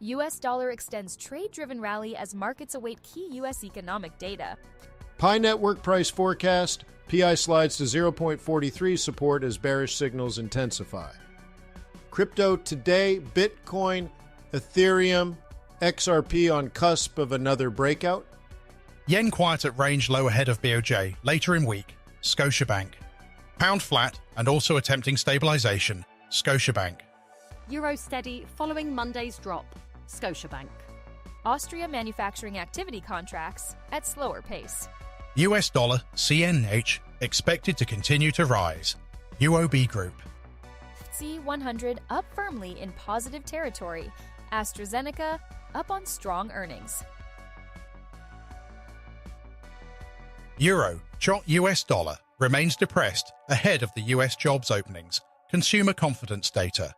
U.S. dollar extends trade-driven rally as markets await key U.S. economic data. Pi network price forecast. PI slides to 0.43 support as bearish signals intensify. Crypto today, Bitcoin, Ethereum, XRP on cusp of another breakout. Yen quiet at range low ahead of BOJ, later in week, Scotiabank. Pound flat and also attempting stabilization, Scotiabank. Euro steady following Monday's drop, Scotiabank. Austria manufacturing activity contracts at slower pace. US dollar, CNH, expected to continue to rise, UOB Group. FTSE 100 up firmly in positive territory. AstraZeneca up on strong earnings. Euro, CHOT US dollar, remains depressed ahead of the US jobs openings, consumer confidence data.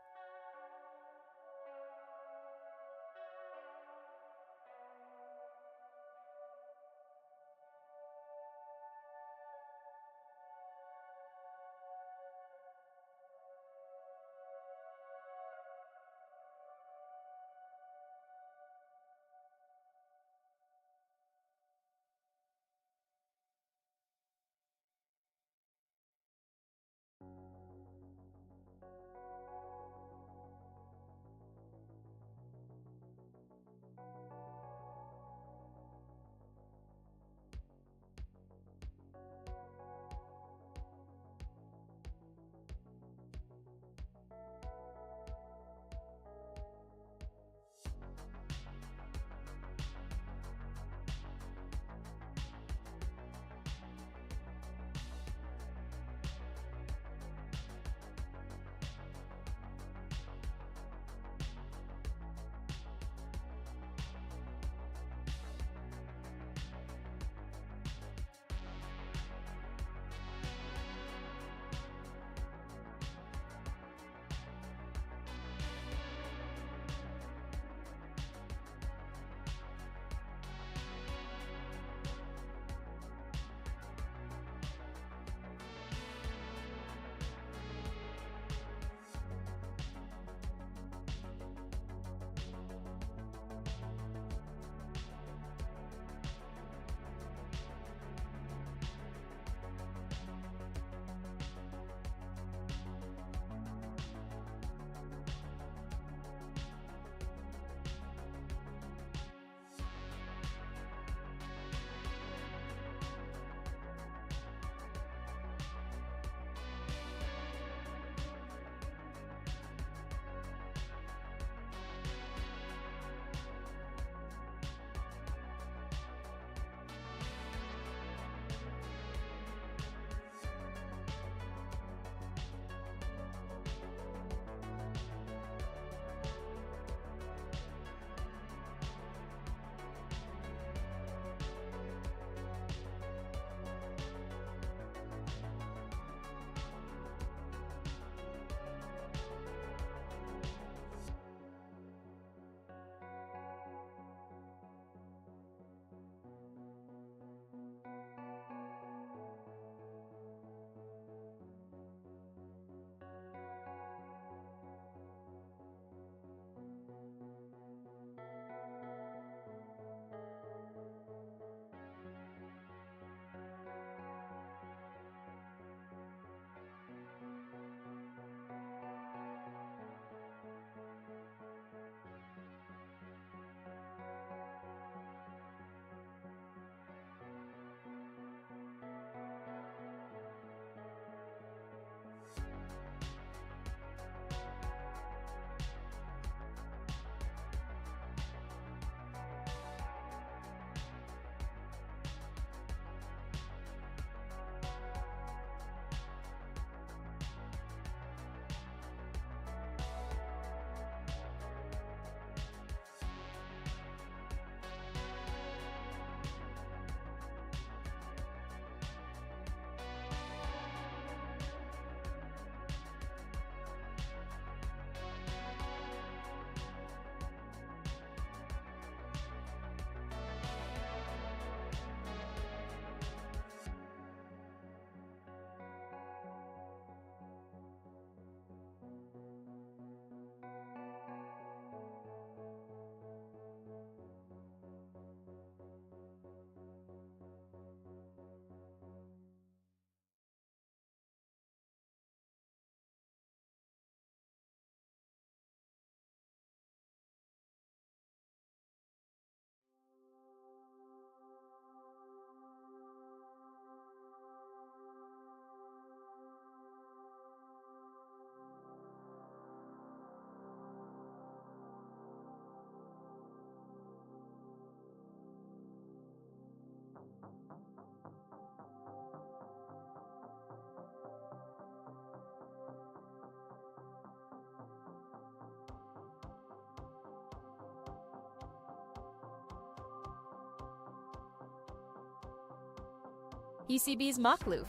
ECB's Makhlouf.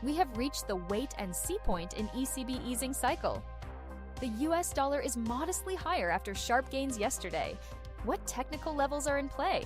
We have reached the wait-and-see point in ECB easing cycle. The US dollar is modestly higher after sharp gains yesterday. What technical levels are in play?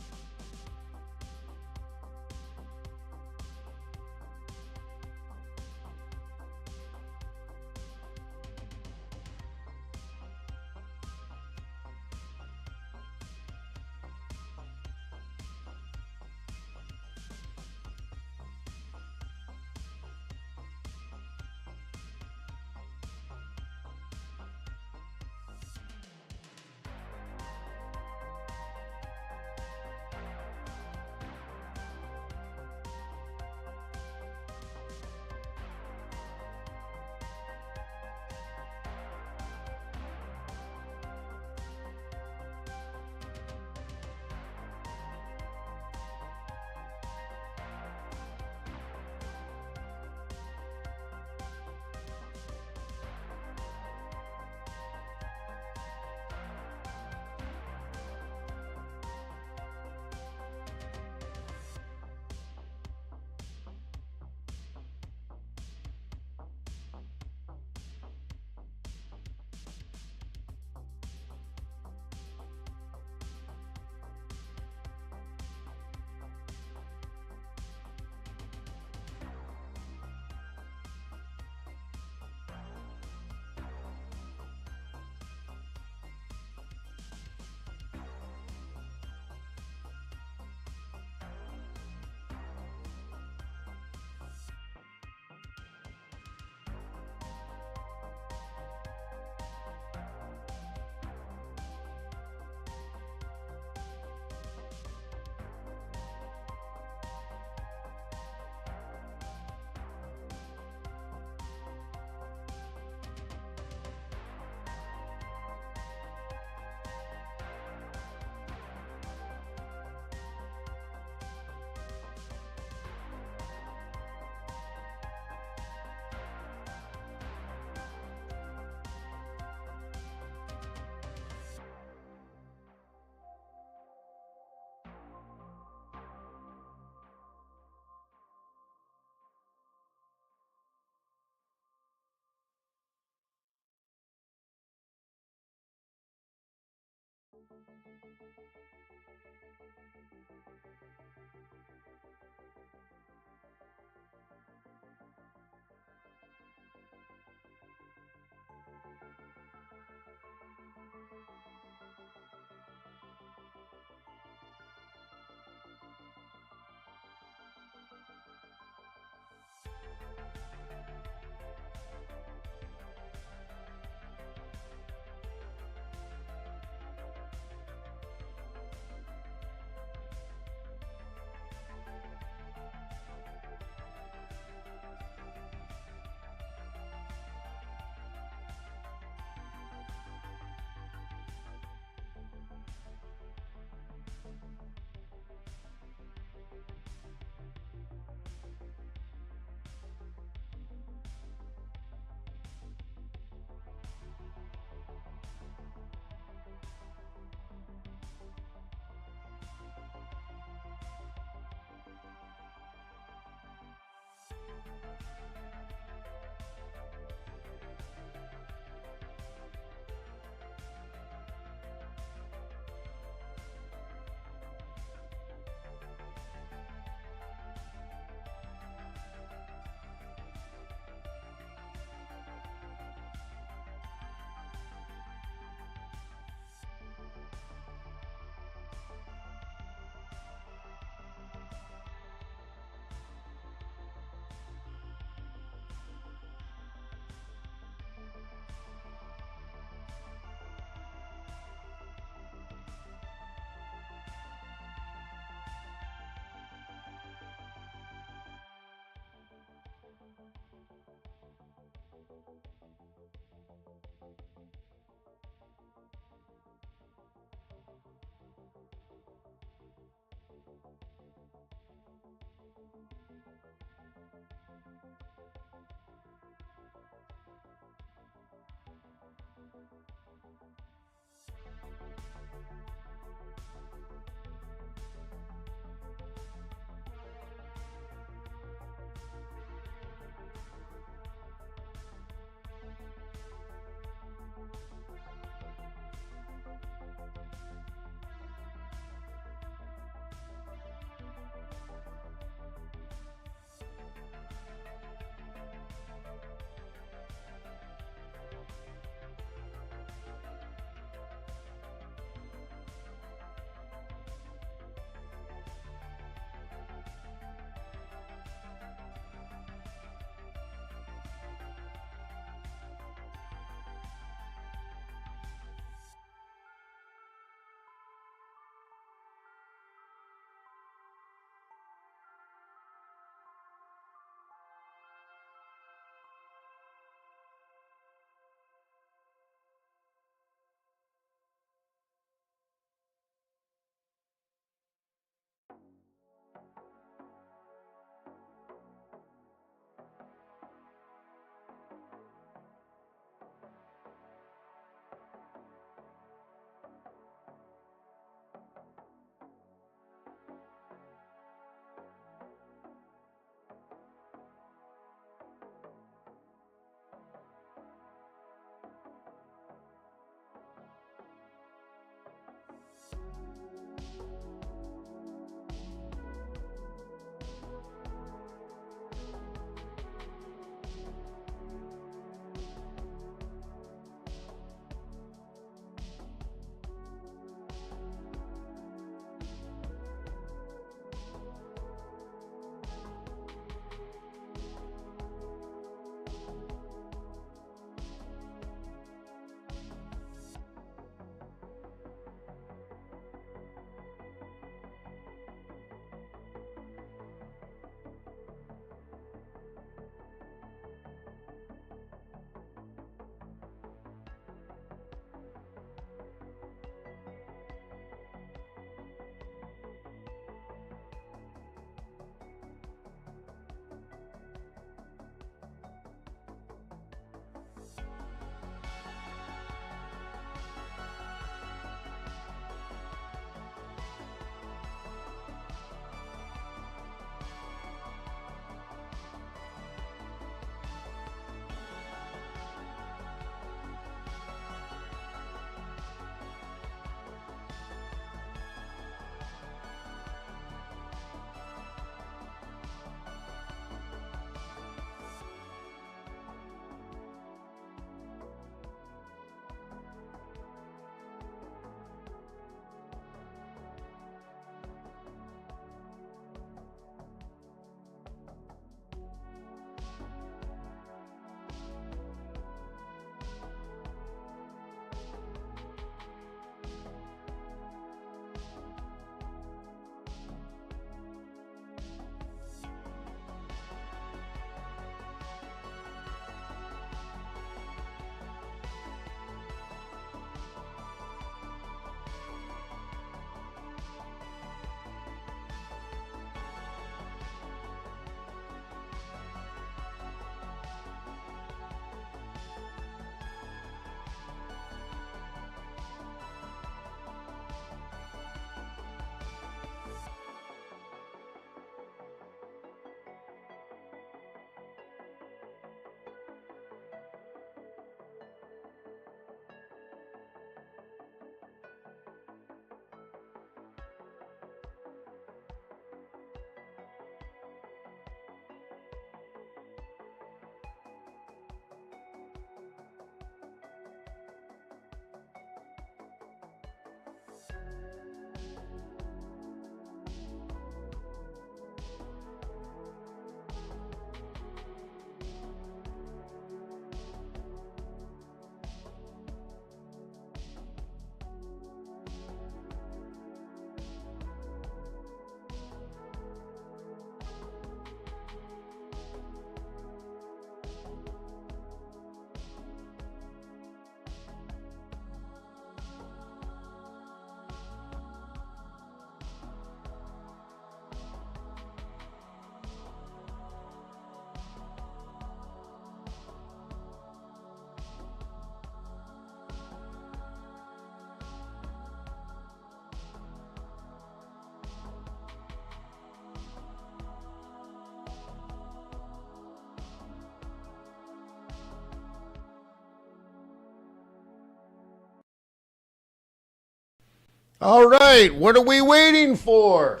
All right, what are we waiting for?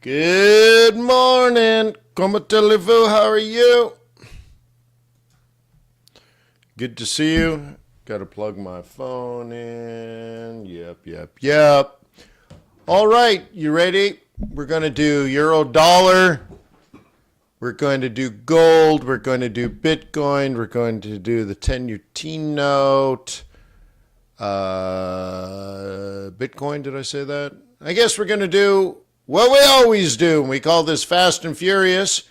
Good morning. Comment allez-vous? How are you? Good to see you. Got to plug my phone in. Yep. All right, you ready? We're going to do euro dollar. We're going to do gold. We're going to do Bitcoin. We're going to do the 10-year T-note. Bitcoin, did I say that? I guess we're going to do what we always do. We call this Fast and Furious,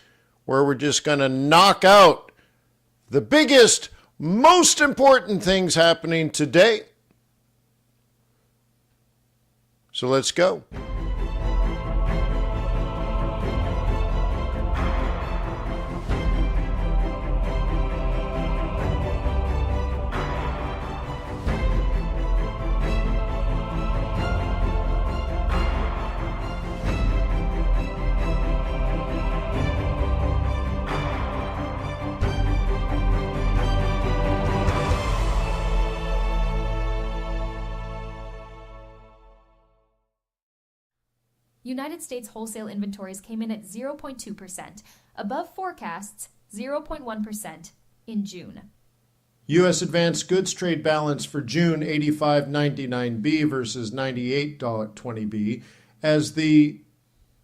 where we're just going to knock out the biggest, most important things happening today. So let's go. United States wholesale inventories came in at 0.2%, above forecasts 0.1% in June. U.S. advanced goods trade balance for June 85.99B versus 98.20B as the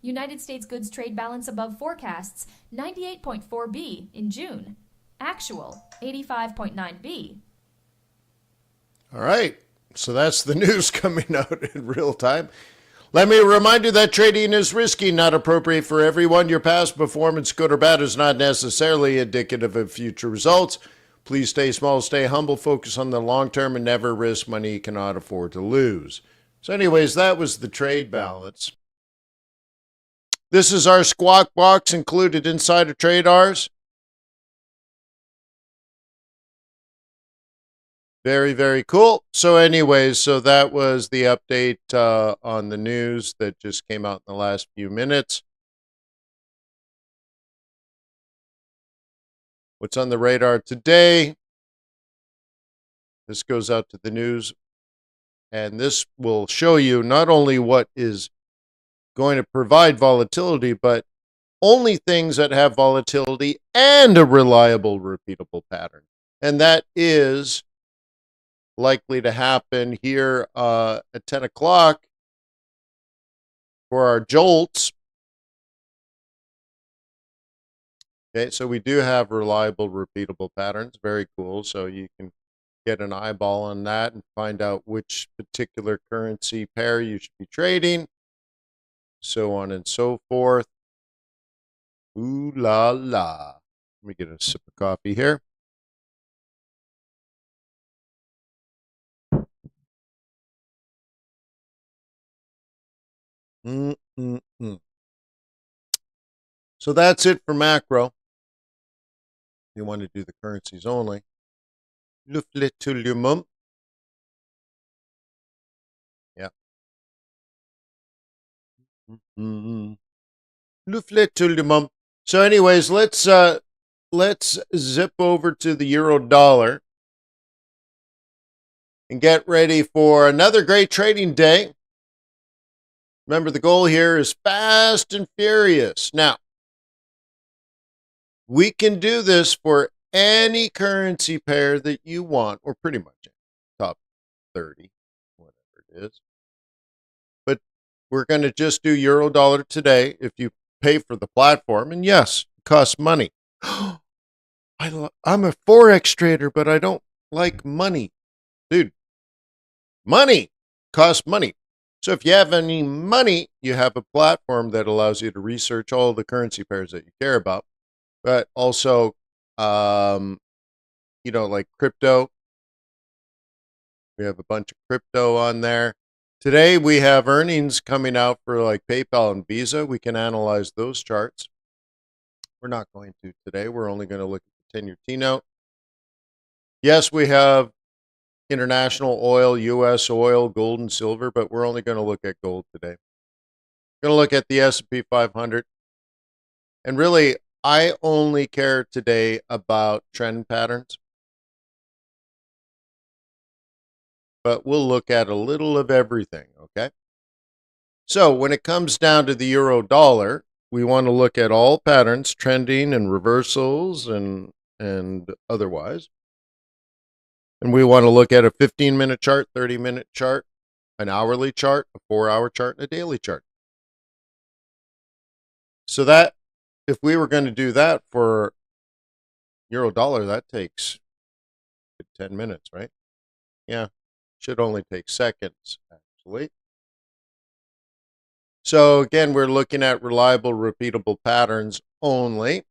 United States goods trade balance above forecasts 98.4B in June. Actual 85.9B. All right, so that's the news coming out in real time. Let me remind you that trading is risky, not appropriate for everyone. Your past performance, good or bad, is not necessarily indicative of future results. Please stay small, stay humble, focus on the long term, and never risk money you cannot afford to lose. So anyways, that was the trade balance. This is our squawk box included inside of TRADARS. Very, very cool. So anyways, so that was the update on the news that just came out in the last few minutes. What's on the radar today? This goes out to the news, and this will show you not only what is going to provide volatility, but only things that have volatility and a reliable, repeatable pattern. And that is likely to happen here at 10 o'clock for our jolts. Okay, so we do have reliable, repeatable patterns. Very cool. So you can get an eyeball on that and find out which particular currency pair you should be trading, so on and so forth. Ooh la la. Let me get a sip of coffee here. So that's it for macro. You want to do the currencies only. Le flétulium. Yeah. Le flétulium. So anyways, let's zip over to the euro dollar and get ready for another great trading day. Remember, the goal here is fast and furious. Now, we can do this for any currency pair that you want, or pretty much top 30, whatever it is. But we're going to just do euro dollar today if you pay for the platform. And yes, it costs money. I'm a Forex trader, but I don't like money. Dude, money costs money. So if you have any money, you have a platform that allows you to research all the currency pairs that you care about, but also, like crypto. We have a bunch of crypto on there. Today we have earnings coming out for like PayPal and Visa. We can analyze those charts. We're not going to today. We're only going to look at the 10-year T-note. Yes, we have international oil, U.S. oil, gold, and silver, but we're only going to look at gold today. We're going to look at the S&P 500. And really, I only care today about trend patterns. but we'll look at a little of everything, okay? So when it comes down to the euro dollar, we want to look at all patterns, trending and reversals and otherwise. And we want to look at a 15-minute chart, 30-minute chart, an hourly chart, a 4-hour chart, and a daily chart. So that, if we were going to do that for euro dollar, that takes 10 minutes, right? Yeah, should only take seconds, actually. So again, we're looking at reliable, repeatable patterns only.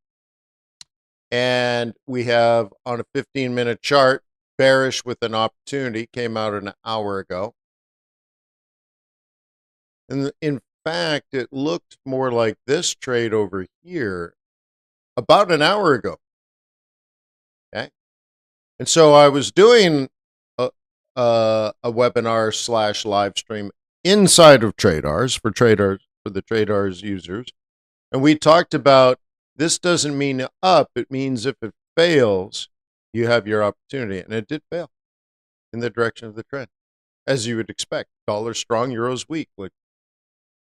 And we have on a 15-minute chart, bearish with an opportunity, came out an hour ago. And in fact, it looked more like this trade over here about an hour ago. Okay. And so I was doing a webinar / live stream inside of TRADARS for the TRADARS users. And we talked about this doesn't mean up. It means if it fails, you have your opportunity. And it did fail in the direction of the trend, as you would expect. Dollar strong, euros weak. Like,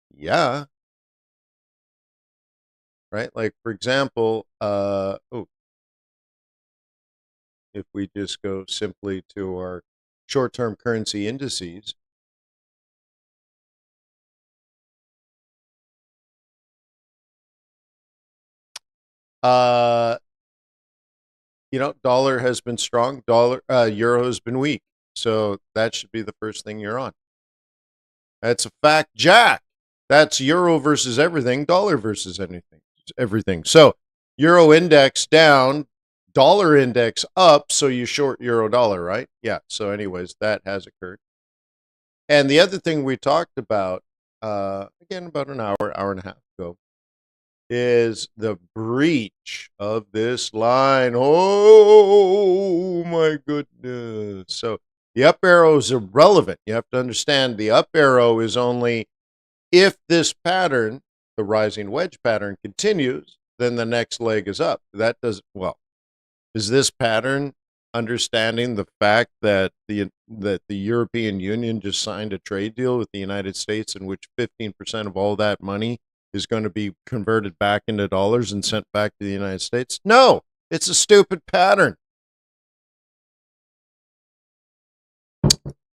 yeah. Right? Like, for example, if we just go simply to our short-term currency indices, dollar has been strong, euro has been weak. So that should be the first thing you're on. That's a fact, Jack. That's euro versus everything, dollar versus everything. So euro index down, dollar index up, so you short euro dollar, right? Yeah. So anyways, that has occurred. And the other thing we talked about, again, about an hour and a half ago, is the breach of this line. Oh my goodness. So the up arrow is irrelevant. You have to understand the up arrow is only if this pattern, the rising wedge pattern, continues, then the next leg is up. That doesn't, well, is this pattern understanding the fact that the European Union just signed a trade deal with the United States in which 15% of all that money is going to be converted back into dollars and sent back to the United States? No, it's a stupid pattern.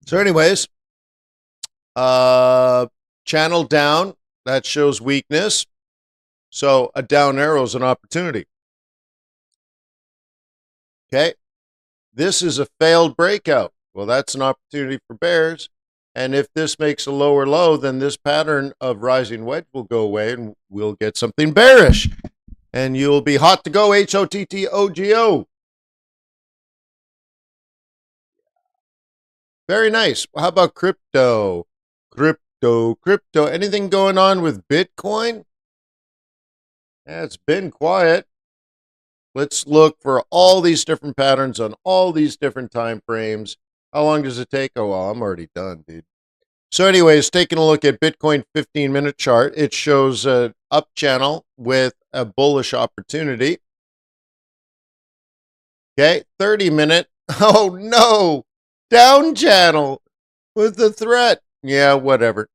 So anyways, channel down, that shows weakness. So a down arrow is an opportunity. Okay. This is a failed breakout. Well, that's an opportunity for bears. And if this makes a lower low, then this pattern of rising wedge will go away and we'll get something bearish. And you'll be hot to go, HOTTOGO. Very nice. Well, how about crypto? Crypto. Anything going on with Bitcoin? Yeah, it's been quiet. Let's look for all these different patterns on all these different time frames. How long does it take? Oh, well, I'm already done, dude. So anyways, taking a look at Bitcoin 15-minute chart, it shows an up channel with a bullish opportunity. Okay, 30-minute. Oh, no. Down channel with the threat. Yeah, whatever.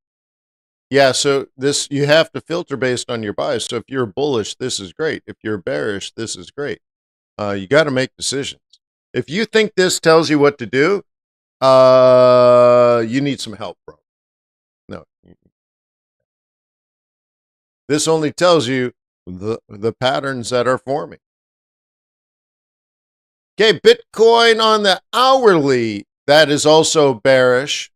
Yeah, so this, you have to filter based on your bias. So if you're bullish, this is great. If you're bearish, this is great. You got to make decisions. If you think this tells you what to do, you need some help, bro. No. This only tells you the patterns that are forming. Okay, Bitcoin on the hourly, that is also bearish.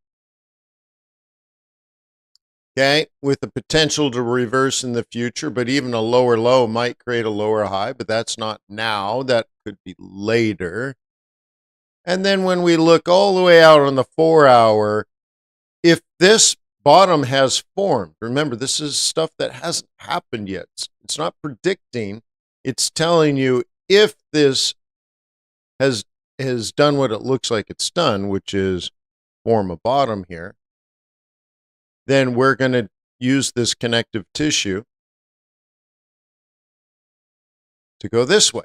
Okay, with the potential to reverse in the future, but even a lower low might create a lower high, but that's not now. That could be later. And then when we look all the way out on the 4-hour, if this bottom has formed, remember, this is stuff that hasn't happened yet. It's not predicting. It's telling you if this has done what it looks like it's done, which is form a bottom here, then we're going to use this connective tissue to go this way.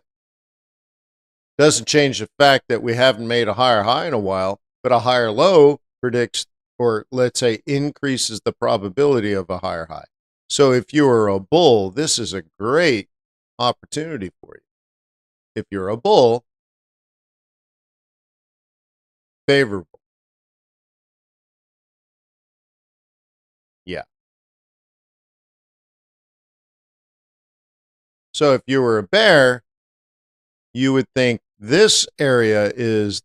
Doesn't change the fact that we haven't made a higher high in a while. but a higher low predicts, or let's say increases the probability of a higher high. So if you are a bull, this is a great opportunity for you. If you're a bull, favorable. Yeah. So if you were a bear, you would think this area is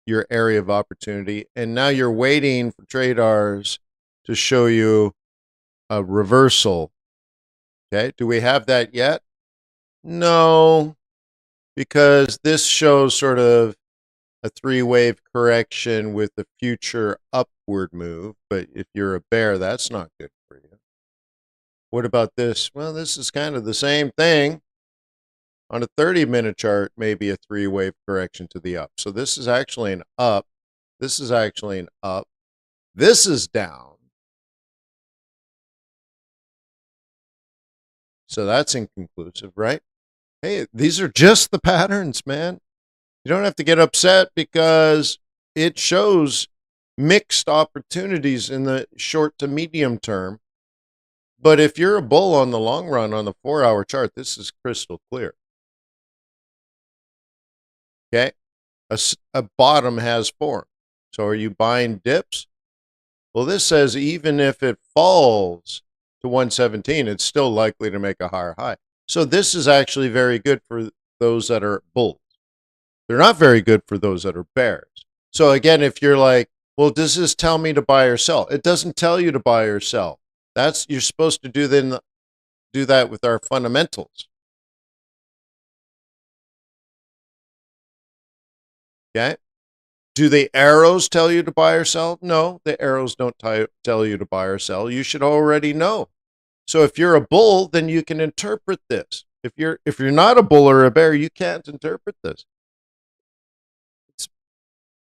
your area of opportunity, and now you're waiting for TRADARS to show you a reversal. Okay, do we have that yet? No, because this shows sort of a three-wave correction with a future upward move, but if you're a bear, that's not good for you. What about this? Well, this is kind of the same thing. On a 30-minute chart, maybe a three-wave correction to the up. So this is actually an up. This is actually an up. This is down. So that's inconclusive, right? Hey, these are just the patterns, man. You don't have to get upset because it shows mixed opportunities in the short to medium term. But if you're a bull on the long run on the 4-hour chart, this is crystal clear. Okay? A bottom has formed. So are you buying dips? Well, this says even if it falls to 117, it's still likely to make a higher high. So this is actually very good for those that are bulls. They're not very good for those that are bears. So again, if you're like, well, does this tell me to buy or sell? It doesn't tell you to buy or sell. You're supposed to do that with our fundamentals. Okay? Do the arrows tell you to buy or sell? No, the arrows don't tell you to buy or sell. You should already know. So if you're a bull, then you can interpret this. If you're not a bull or a bear, you can't interpret this. It's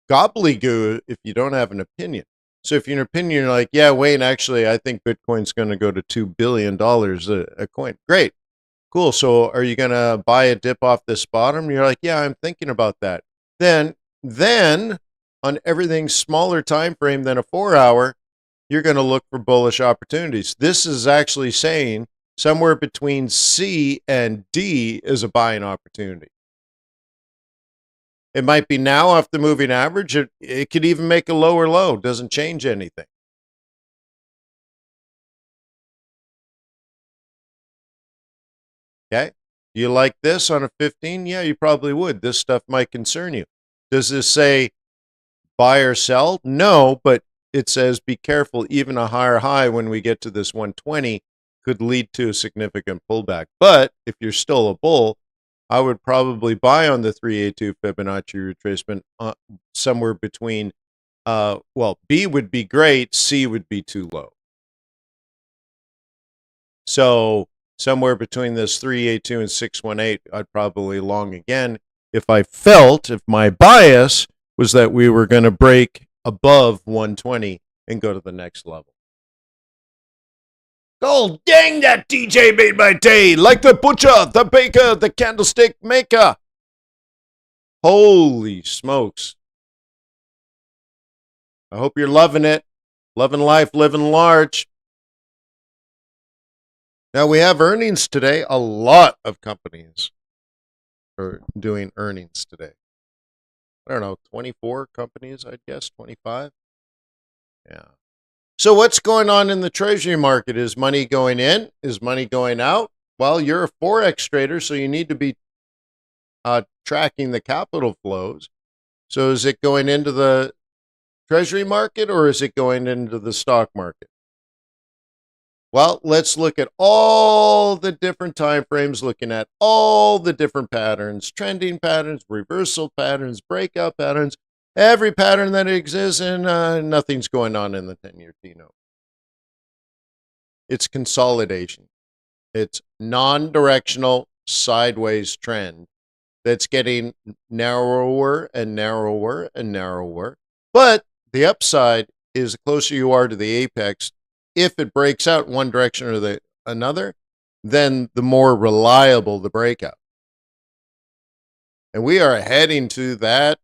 gobbledygook if you don't have an opinion. So if you're an opinion, you're like, yeah, Wayne, actually, I think Bitcoin's going to go to $2 billion a coin. Great. Cool. So are you going to buy a dip off this bottom? You're like, yeah, I'm thinking about that. Then on everything smaller time frame than a 4-hour, you're going to look for bullish opportunities. This is actually saying somewhere between C and D is a buying opportunity. It might be now off the moving average. It could even make a lower low. Doesn't change anything. Okay. Do you like this on a 15? Yeah, you probably would. This stuff might concern you. Does this say buy or sell? No, but it says be careful. Even a higher high when we get to this 120 could lead to a significant pullback. But if you're still a bull, I would probably buy on the 382 Fibonacci retracement somewhere between, B would be great, C would be too low. So somewhere between this 382 and 618, I'd probably long again if my bias was that we were going to break above 120 and go to the next level. Oh, dang, that DJ made my day. Like the butcher, the baker, the candlestick maker. Holy smokes. I hope you're loving it. Loving life, living large. Now, we have earnings today. A lot of companies are doing earnings today. I don't know, 24 companies, I'd guess, 25. Yeah. So what's going on in the treasury market? Is money going in? Is money going out? Well, you're a Forex trader, so you need to be tracking the capital flows. So is it going into the treasury market or is it going into the stock market? Well, let's look at all the different time frames, looking at all the different patterns, trending patterns, reversal patterns, breakout patterns, every pattern that exists, and nothing's going on in the 10-year T-note. It's consolidation. It's non-directional sideways trend that's getting narrower and narrower and narrower. But the upside is the closer you are to the apex. If it breaks out one direction or the another, then the more reliable the breakout. And we are heading to that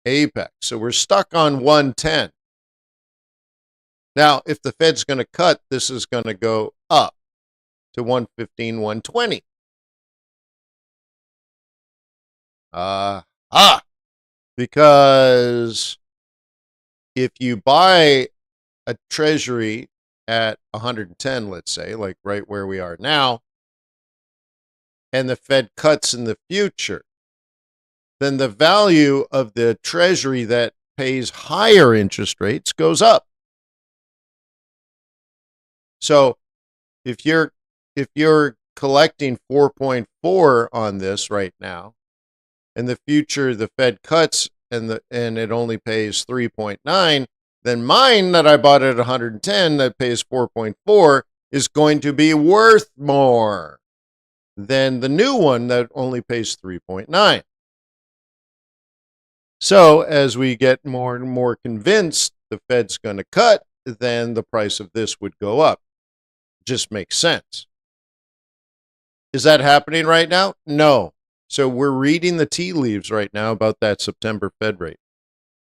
apex. So we're stuck on 110. Now, if the Fed's going to cut, this is going to go up to 115, 120. Because if you buy a treasury at 110, let's say, like right where we are now, and the Fed cuts in the future, then the value of the treasury that pays higher interest rates goes up. So if you're collecting 4.4 on this right now, in the future the Fed cuts and it only pays 3.9, then mine that I bought at 110 that pays 4.4 is going to be worth more than the new one that only pays 3.9. So as we get more and more convinced the Fed's going to cut, then the price of this would go up. Just makes sense. Is that happening right now? No. So we're reading the tea leaves right now about that September Fed rate,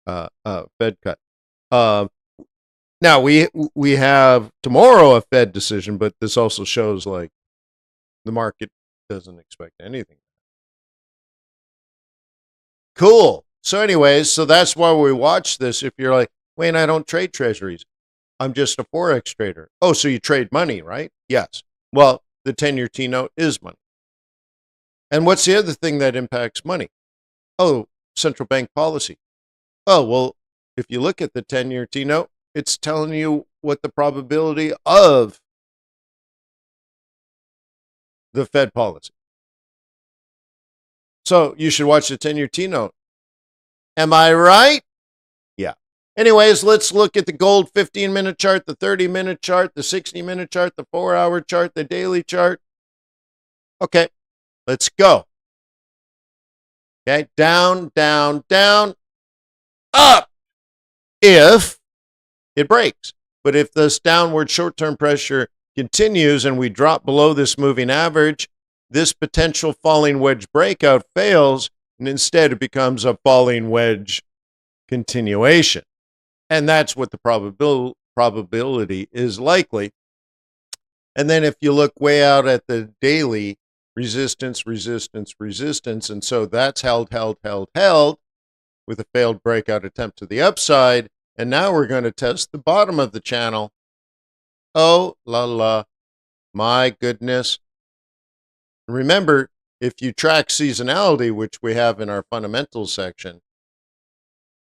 Fed cut. Now we have tomorrow a Fed decision, but this also shows like the market doesn't expect anything. Cool. So anyways, so that's why we watch this. If you're like, Wayne, I don't trade treasuries. I'm just a Forex trader. Oh, so you trade money, right? Yes. Well, the 10-year T-note is money. And what's the other thing that impacts money? Oh, central bank policy. Oh, well, if you look at the 10-year T-note, it's telling you what the probability of the Fed policy. So you should watch the 10-year T-note. Am I right? Yeah. Anyways, let's look at the gold 15-minute chart, the 30-minute chart, the 60-minute chart, the 4-hour chart, the daily chart. Okay, let's go. Okay, down, down, down, up if it breaks. But if this downward short-term pressure continues and we drop below this moving average, this potential falling wedge breakout fails, and instead it becomes a falling wedge continuation. And that's what the probability is likely. And then if you look way out at the daily, resistance, resistance, resistance, and so that's held with a failed breakout attempt to the upside. And now we're going to test the bottom of the channel. Oh, la la, my goodness. Remember, if you track seasonality, which we have in our fundamentals section,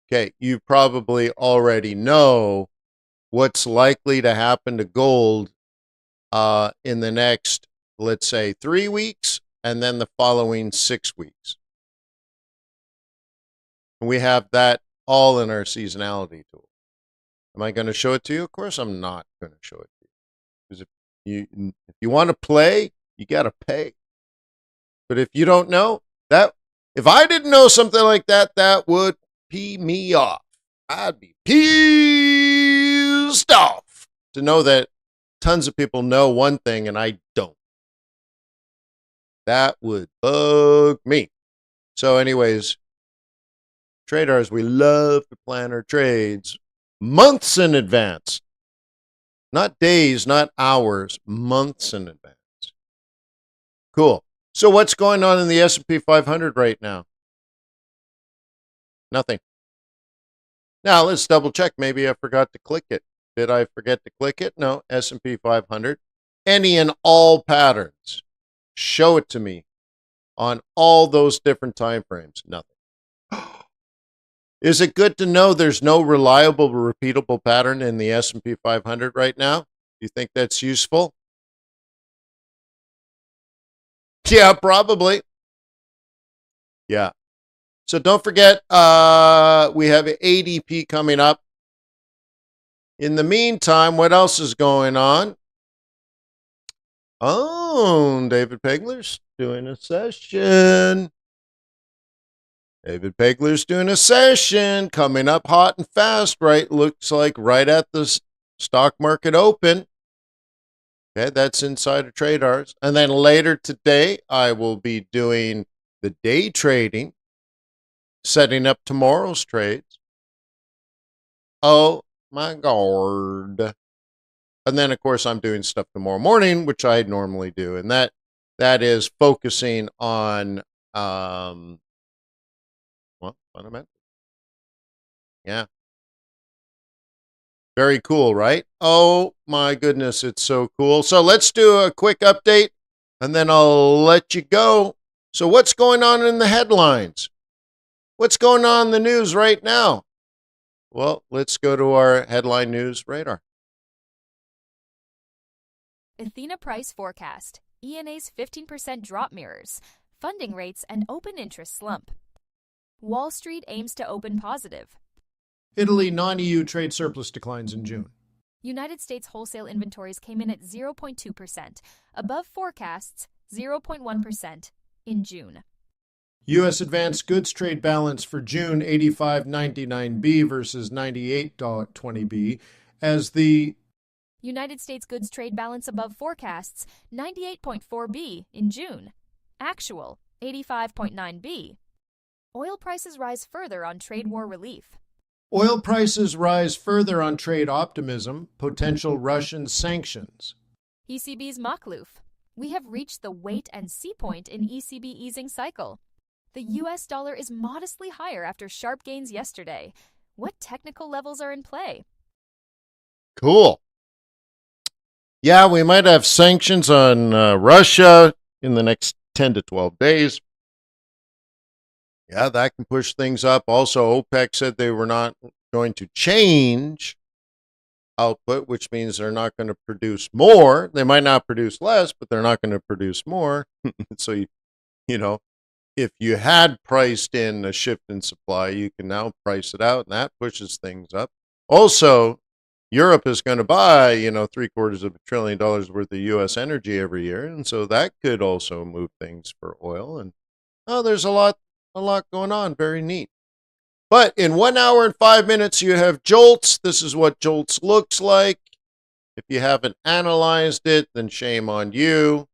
okay, you probably already know what's likely to happen to gold in the next, let's say, 3 weeks, and then the following 6 weeks. And we have that all in our seasonality tool. Am I going to show it to you? Of course, I'm not going to show it to you. Because if you want to play, you got to pay. But if you don't know, if I didn't know something like that, that would pee me off. I'd be pissed off to know that tons of people know one thing and I don't. That would bug me. So anyways, TRADARS, we love to plan our trades months in advance. Not days, not hours, months in advance. Cool. So what's going on in the S&P 500 right now? Nothing. Now let's double check. Maybe I forgot to click it. Did I forget to click it? No, S&P 500. Any and all patterns. Show it to me on all those different time frames. Nothing. Is it good to know there's no reliable, repeatable pattern in the S&P 500 right now? Do you think that's useful? Yeah, probably. Yeah. So don't forget, we have ADP coming up. In the meantime, what else is going on? Oh, David Pegler's doing a session. David Pegler's doing a session coming up hot and fast, right? Looks like right at the stock market open. Okay, that's inside of TRADARS. And then later today, I will be doing the day trading. setting up tomorrow's trades. Oh my God. And then, of course, I'm doing stuff tomorrow morning, which I normally do. And that is focusing on, fundamentals. Yeah. Very cool, right? Oh my goodness, it's so cool. So let's do a quick update and then I'll let you go. So what's going on in the headlines? What's going on in the news right now? Well, let's go to our headline news radar. Athena price forecast. ENA's 15% drop mirrors. Funding rates and open interest slump. Wall Street aims to open positive. Italy non-EU trade surplus declines in June. United States wholesale inventories came in at 0.2%, above forecasts 0.1% in June. U.S. advanced goods trade balance for June 85.99B versus 98.20B as the United States goods trade balance above forecasts 98.4B in June. Actual 85.9B. Oil prices rise further on trade war relief. Oil prices rise further on trade optimism, potential Russian sanctions. ECB's Makhlouf. We have reached the wait-and-see point in ECB easing cycle. The U.S. dollar is modestly higher after sharp gains yesterday. What technical levels are in play? Cool. Yeah, we might have sanctions on Russia in the next 10 to 12 days. Yeah, that can push things up. Also, OPEC said they were not going to change output, which means they're not going to produce more. They might not produce less, but they're not going to produce more. So, you know, if you had priced in a shift in supply, you can now price it out, and that pushes things up. Also, Europe is going to buy, $750 billion worth of U.S. energy every year, and so that could also move things for oil. And there's a lot going on. Very neat. But in 1 hour and 5 minutes, you have JOLTS. This is what JOLTS looks like. If you haven't analyzed it, then shame on you.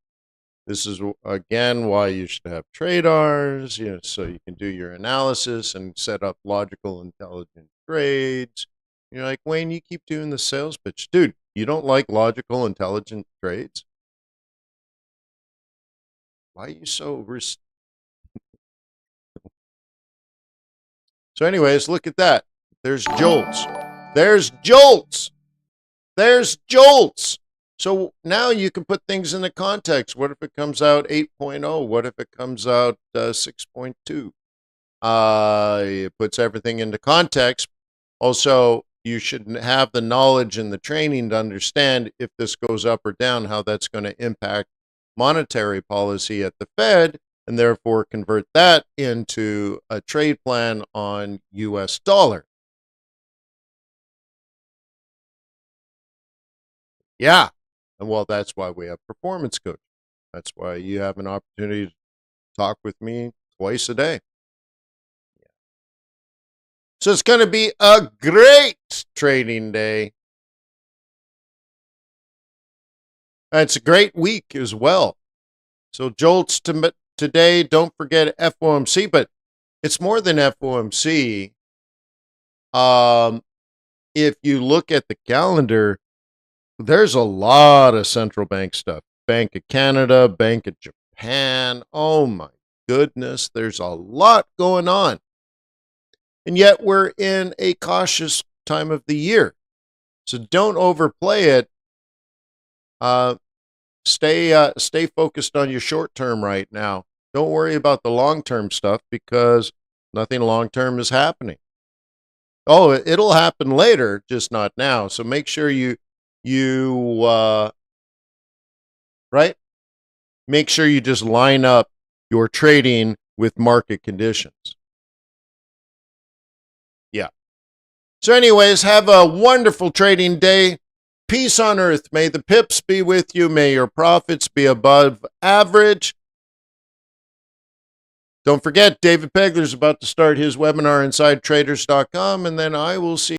This is, again, why you should have TRADARS, so you can do your analysis and set up logical, intelligent trades. You're like, Wayne, you keep doing the sales pitch. Dude, you don't like logical, intelligent trades? Why are you so... So anyways, look at that. There's JOLTS. There's JOLTS. There's JOLTS. So now you can put things into context. What if it comes out 8.0? What if it comes out 6.2? It puts everything into context. Also, you should have the knowledge and the training to understand if this goes up or down, how that's going to impact monetary policy at the Fed, and therefore convert that into a trade plan on U.S. dollar. Yeah. And well, that's why we have performance coaching. That's why you have an opportunity to talk with me twice a day. Yeah. So it's going to be a great trading day. And it's a great week as well. So JOLTS today, don't forget FOMC, but it's more than FOMC. If you look at the calendar, there's a lot of central bank stuff. Bank of Canada, Bank of Japan. Oh my goodness, there's a lot going on. And yet we're in a cautious time of the year. So don't overplay it. Stay focused on your short term right now. Don't worry about the long term stuff because nothing long term is happening. Oh, it'll happen later, just not now. So make sure make sure you just line up your trading with market conditions. Yeah. So anyways, have a wonderful trading day. Peace on earth. May the pips be with you. May your profits be above average. Don't forget, David Pegler's about to start his webinar inside traders.com, and then I will see